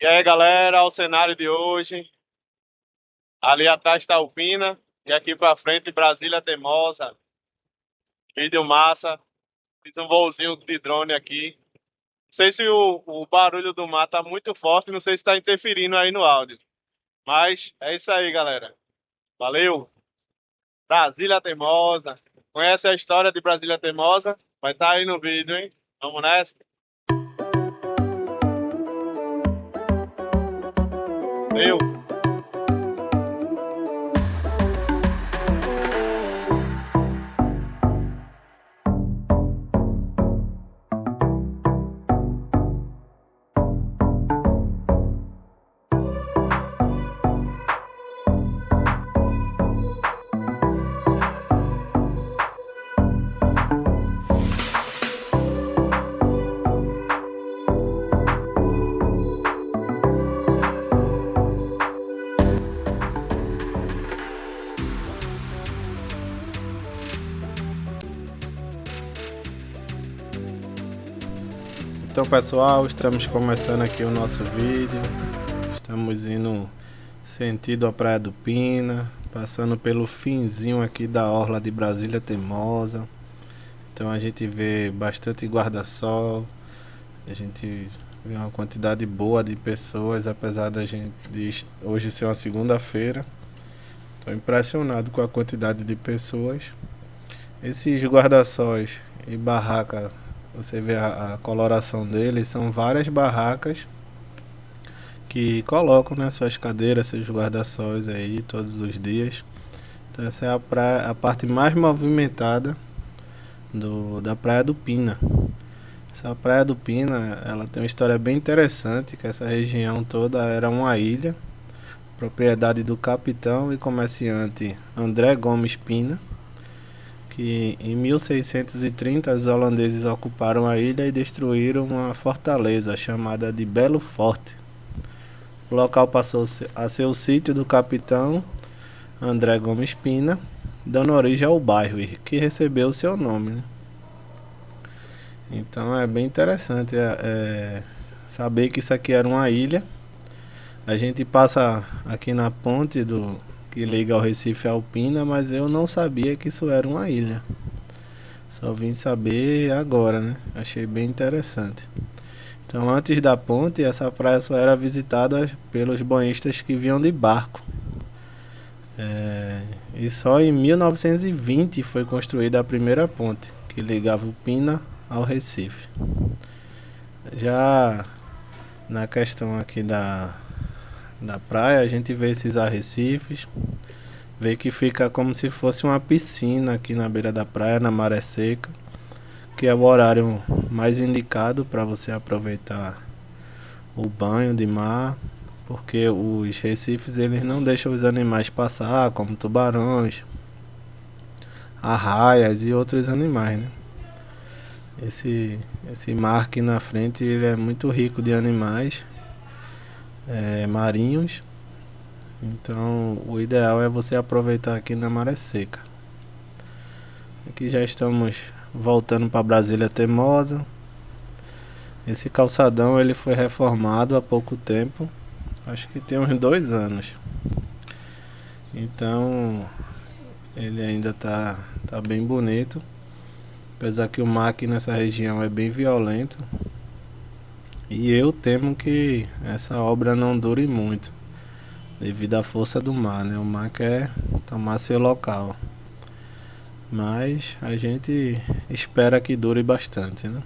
E aí, galera, o cenário de hoje. Ali atrás está o Pina e aqui para frente Brasília Teimosa. Vídeo massa. Fiz um voozinho de drone aqui. Não sei se o barulho do mar tá muito forte, não sei se está interferindo aí no áudio. Mas é isso aí, galera. Valeu! Brasília Teimosa. Conhece a história de Brasília Teimosa? Vai estar aí no vídeo, hein? Vamos nessa? Valeu! Então pessoal, estamos começando aqui o nosso vídeo. Estamos indo sentido a Praia do Pina, passando pelo finzinho aqui da orla de Brasília Teimosa. Então a gente vê bastante guarda-sol, a gente vê uma quantidade boa de pessoas, apesar da gente de hoje ser uma segunda-feira. Estou impressionado com a quantidade de pessoas. Esses guarda-sóis e barraca, você vê a coloração deles, são várias barracas que colocam, né, suas cadeiras, seus guarda-sóis aí todos os dias. Então essa é a parte mais movimentada da Praia do Pina. Essa Praia do Pina, ela tem uma história bem interessante, que essa região toda era uma ilha, propriedade do capitão e comerciante André Gomes Pina, que em 1630 os holandeses ocuparam a ilha e destruíram uma fortaleza chamada de Belo Forte. O local passou a ser o sítio do capitão André Gomes Pina, dando origem ao bairro que recebeu seu nome, né? Então é bem interessante saber que isso aqui era uma ilha. A gente passa aqui na ponte que liga ao Recife ao Pina, mas eu não sabia que isso era uma ilha. Só vim saber agora, né? Achei bem interessante. Então, antes da ponte, essa praia só era visitada pelos banhistas que vinham de barco. E só em 1920 foi construída a primeira ponte, que ligava o Pina ao Recife. Já na questão aqui da praia, a gente vê esses arrecifes, vê que fica como se fosse uma piscina aqui na beira da praia, na maré seca, que é o horário mais indicado para você aproveitar o banho de mar, porque os recifes eles não deixam os animais passar, como tubarões, arraias e outros animais, né? Esse mar aqui na frente ele é muito rico de animais marinhos. Então o ideal é você aproveitar aqui na maré seca. Aqui já estamos voltando para Brasília Teimosa. Esse calçadão ele foi reformado há pouco tempo, acho que tem uns 2 anos. Então ele ainda tá bem bonito, apesar que o mar aqui nessa região é bem violento. E eu temo que essa obra não dure muito, devido à força do mar, né? O mar quer tomar seu local. Mas a gente espera que dure bastante, né?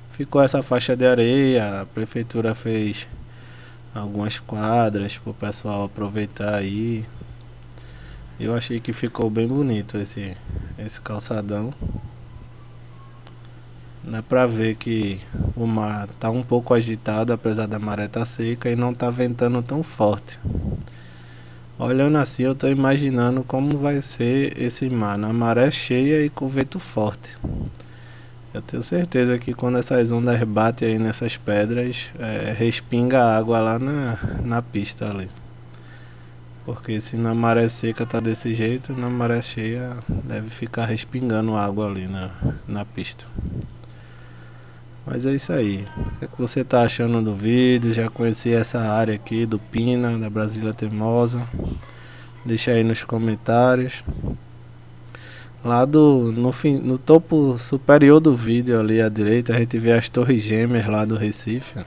Ficou essa faixa de areia, a prefeitura fez algumas quadras para o pessoal aproveitar aí. Eu achei que ficou bem bonito esse calçadão. Dá pra ver que o mar tá um pouco agitado, apesar da maré tá seca e não tá ventando tão forte. Olhando assim, eu tô imaginando como vai ser esse mar na maré cheia e com vento forte. Eu tenho certeza que quando essas ondas batem aí nessas pedras, respinga a água lá na pista ali. Porque se na maré seca tá desse jeito, na maré cheia deve ficar respingando água ali na pista. Mas é isso aí. O que você tá achando do vídeo? Já conheci essa área aqui do Pina, da Brasília Teimosa? Deixa aí nos comentários. Lá no topo superior do vídeo ali à direita a gente vê as torres gêmeas lá do Recife.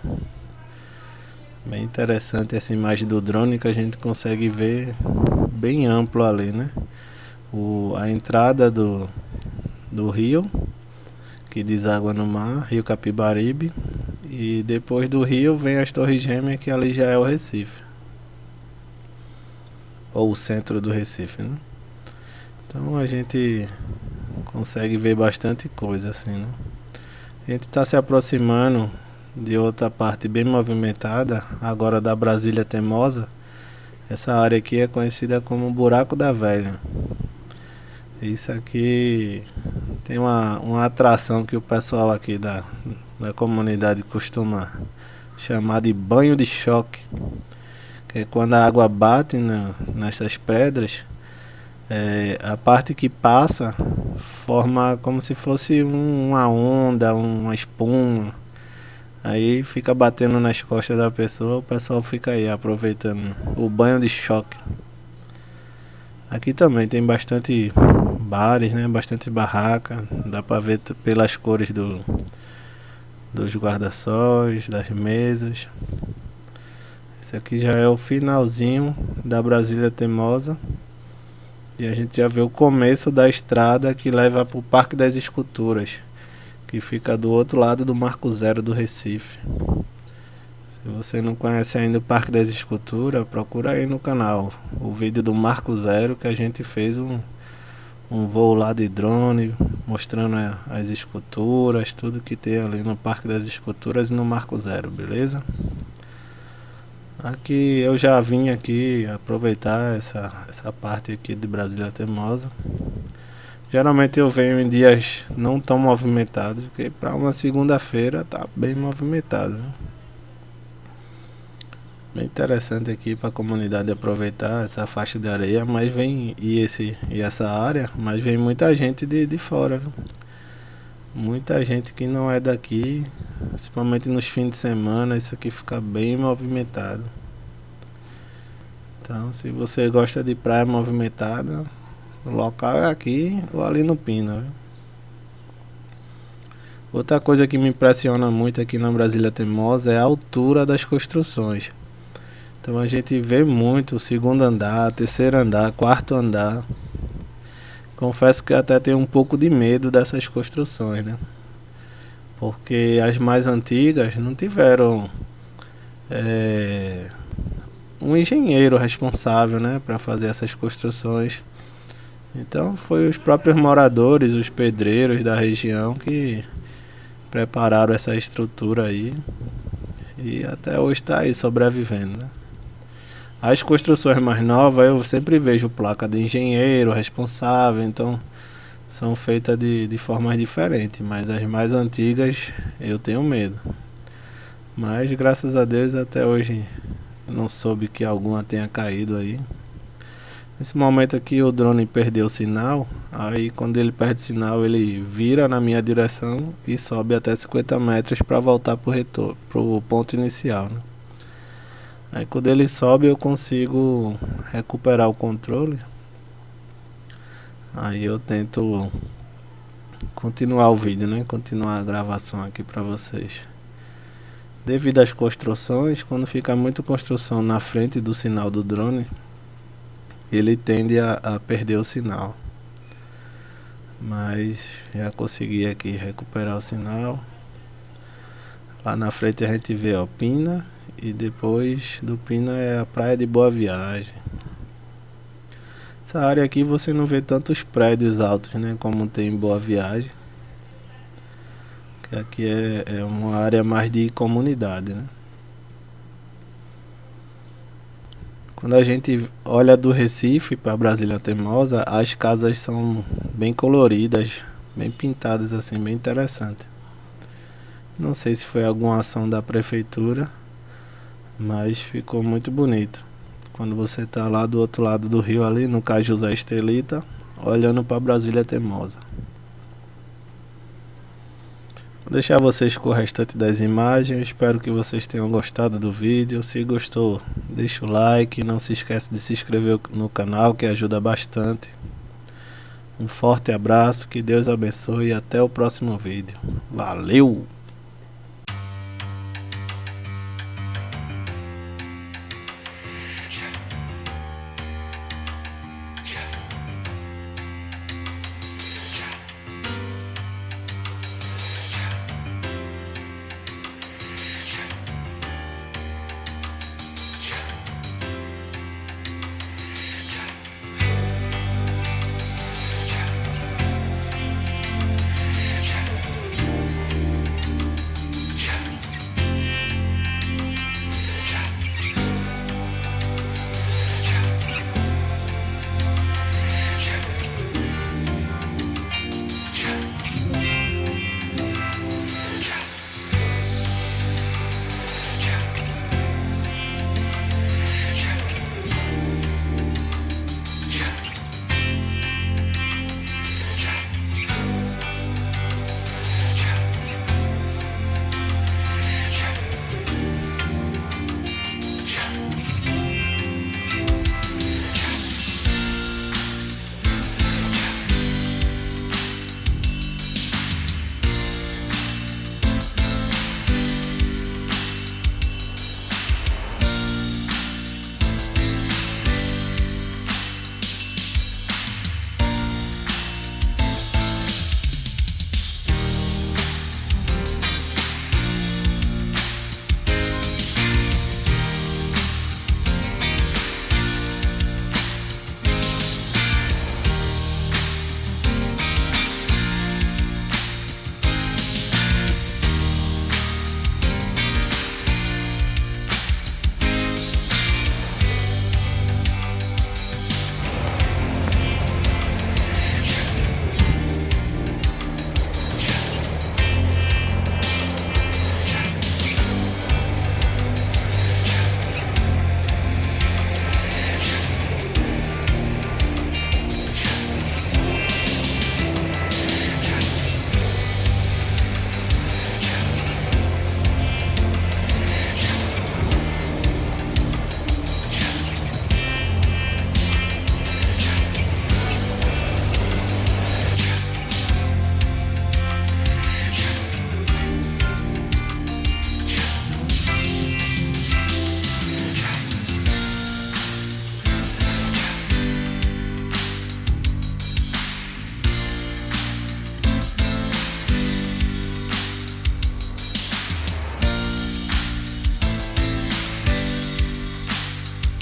Bem interessante essa imagem do drone que a gente consegue ver bem amplo ali, né? A entrada do rio que deságua no mar, Rio Capibaribe, e depois do rio vem as torres gêmeas que ali já é o Recife, ou o centro do Recife, né? Então a gente consegue ver bastante coisa assim, né? A gente está se aproximando de outra parte bem movimentada, agora da Brasília Teimosa. Essa área aqui é conhecida como Buraco da Velha. Isso aqui tem uma atração que o pessoal aqui da comunidade costuma chamar de banho de choque, que é quando a água bate nessas pedras, a parte que passa forma como se fosse uma onda, uma espuma. Aí fica batendo nas costas da pessoa, o pessoal fica aí aproveitando o banho de choque. Aqui também tem bastante bares, né? Bastante barraca, dá pra ver pelas cores dos guarda-sóis, das mesas. Esse aqui já é o finalzinho da Brasília Teimosa. E a gente já vê o começo da estrada que leva para o Parque das Esculturas, que fica do outro lado do Marco Zero do Recife. Se você não conhece ainda o Parque das Esculturas, procura aí no canal o vídeo do Marco Zero, que a gente fez um voo lá de drone, mostrando as esculturas, tudo que tem ali no Parque das Esculturas e no Marco Zero, beleza? Aqui eu já vim aqui aproveitar essa parte aqui de Brasília Teimosa. Geralmente eu venho em dias não tão movimentados, porque para uma segunda-feira tá bem movimentado, né? Bem interessante aqui para a comunidade aproveitar essa faixa de areia, mas vem e essa área, mas vem muita gente de fora, viu? Muita gente que não é daqui, principalmente nos fins de semana, isso aqui fica bem movimentado. Então, se você gosta de praia movimentada, o local é aqui ou ali no Pina, viu? Outra coisa que me impressiona muito aqui na Brasília Teimosa é a altura das construções. Então a gente vê muito o segundo andar, terceiro andar, quarto andar. Confesso que até tenho um pouco de medo dessas construções, né? Porque as mais antigas não tiveram um engenheiro responsável, né, para fazer essas construções. Então foi os próprios moradores, os pedreiros da região que prepararam essa estrutura aí e até hoje está aí sobrevivendo, né? As construções mais novas eu sempre vejo placa de engenheiro responsável, então são feitas de formas diferentes, mas as mais antigas eu tenho medo. Mas graças a Deus até hoje não soube que alguma tenha caído aí. Nesse momento aqui o drone perdeu o sinal, aí quando ele perde o sinal ele vira na minha direção e sobe até 50 metros para voltar pro ponto inicial, né? Aí quando ele sobe eu consigo recuperar o controle. Aí eu tento continuar o vídeo, né? Continuar a gravação aqui para vocês. Devido às construções, quando fica muita construção na frente do sinal do drone, ele tende a perder o sinal. Mas já consegui aqui recuperar o sinal. Lá na frente a gente vê o Pina. E depois do Pina é a praia de Boa Viagem. Essa área aqui você não vê tantos prédios altos, né, como tem em Boa Viagem. Que aqui é uma área mais de comunidade, né? Quando a gente olha do Recife para Brasília Teimosa, as casas são bem coloridas, bem pintadas assim, bem interessante. Não sei se foi alguma ação da prefeitura, mas ficou muito bonito. Quando você está lá do outro lado do rio ali, no Cais José Estelita, olhando para Brasília Teimosa. Vou deixar vocês com o restante das imagens. Espero que vocês tenham gostado do vídeo. Se gostou, deixa o like. Não se esqueça de se inscrever no canal, que ajuda bastante. Um forte abraço, que Deus abençoe e até o próximo vídeo. Valeu!